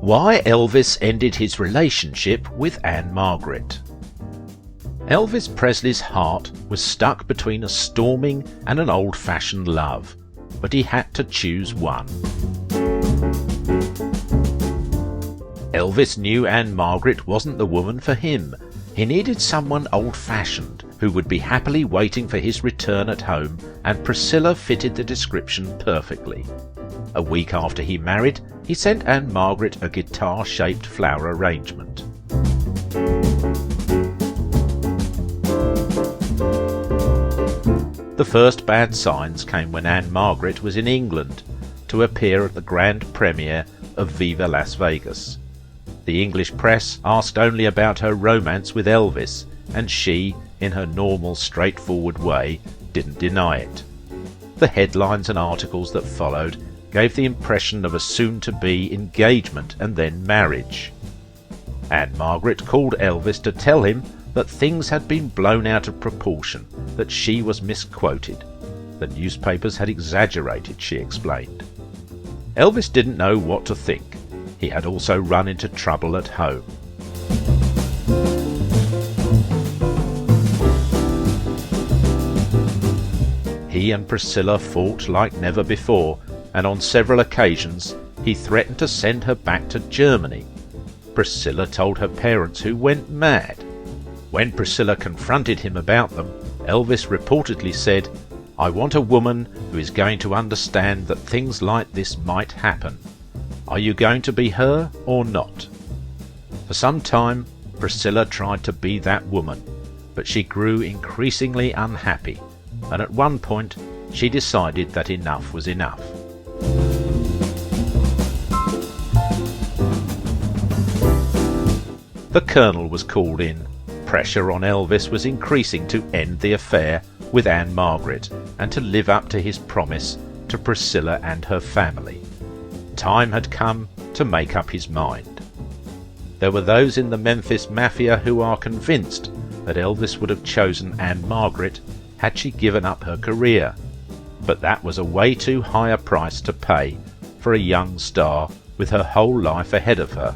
Why Elvis ended his relationship with Ann-Margret. Elvis Presley's heart was stuck between a storming and an old-fashioned love, but he had to choose one. Elvis knew Ann-Margret wasn't the woman for him. He needed someone old-fashioned who would be happily waiting for his return at home, and Priscilla fitted the description perfectly. A week after he married, he sent Ann-Margret a guitar-shaped flower arrangement. The first bad signs came when Ann-Margret was in England to appear at the grand premiere of Viva Las Vegas. The English press asked only about her romance with Elvis, and she, in her normal straightforward way, didn't deny it. The headlines and articles that followed gave the impression of a soon-to-be engagement and then marriage. Ann-Margret called Elvis to tell him that things had been blown out of proportion, that she was misquoted. The newspapers had exaggerated, she explained. Elvis didn't know what to think. He had also run into trouble at home. He and Priscilla fought like never before, and on several occasions he threatened to send her back to Germany. Priscilla told her parents, who went mad. When Priscilla confronted him about them, Elvis reportedly said, "I want a woman who is going to understand that things like this might happen. Are you going to be her or not?" For some time, Priscilla tried to be that woman, but she grew increasingly unhappy, and at one point she decided that enough was enough. The Colonel was called in. Pressure on Elvis was increasing to end the affair with Ann-Margret and to live up to his promise to Priscilla and her family. Time had come to make up his mind. There were those in the Memphis Mafia who are convinced that Elvis would have chosen Ann-Margret had she given up her career, but that was a way too high a price to pay for a young star with her whole life ahead of her.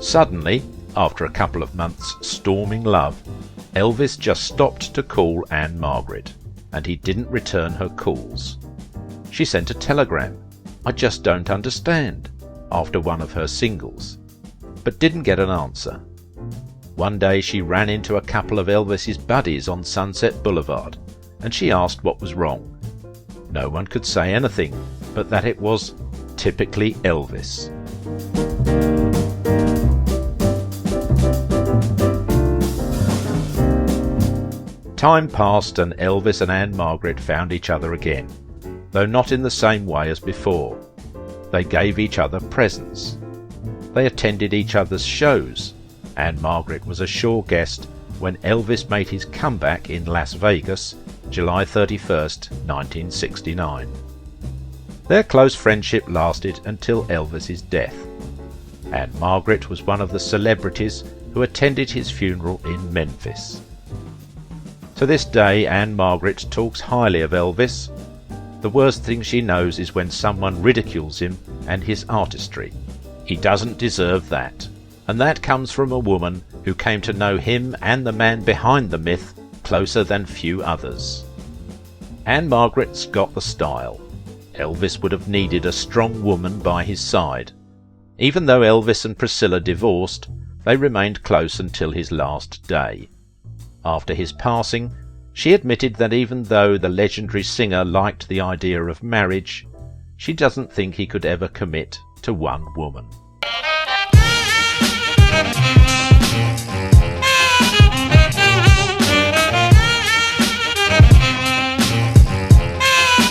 Suddenly, after a couple of months' storming love, Elvis just stopped to call Ann-Margret, and he didn't return her calls. She sent a telegram, "I just don't understand," after one of her singles, but didn't get an answer. One day she ran into a couple of Elvis's buddies on Sunset Boulevard, and she asked what was wrong. No one could say anything, but that it was typically Elvis. Time passed and Elvis and Ann-Margret found each other again, though not in the same way as before. They gave each other presents. They attended each other's shows. Ann-Margret was a sure guest when Elvis made his comeback in Las Vegas, July 31st, 1969. Their close friendship lasted until Elvis's death. Ann-Margret was one of the celebrities who attended his funeral in Memphis. To this day, Ann-Margret talks highly of Elvis. The worst thing she knows is when someone ridicules him and his artistry. He doesn't deserve that, and that comes from a woman who came to know him and the man behind the myth closer than few others. Ann-Margret's got the style. Elvis would have needed a strong woman by his side. Even though Elvis and Priscilla divorced, they remained close until his last day. After his passing, she admitted that even though the legendary singer liked the idea of marriage, she doesn't think he could ever commit to one woman.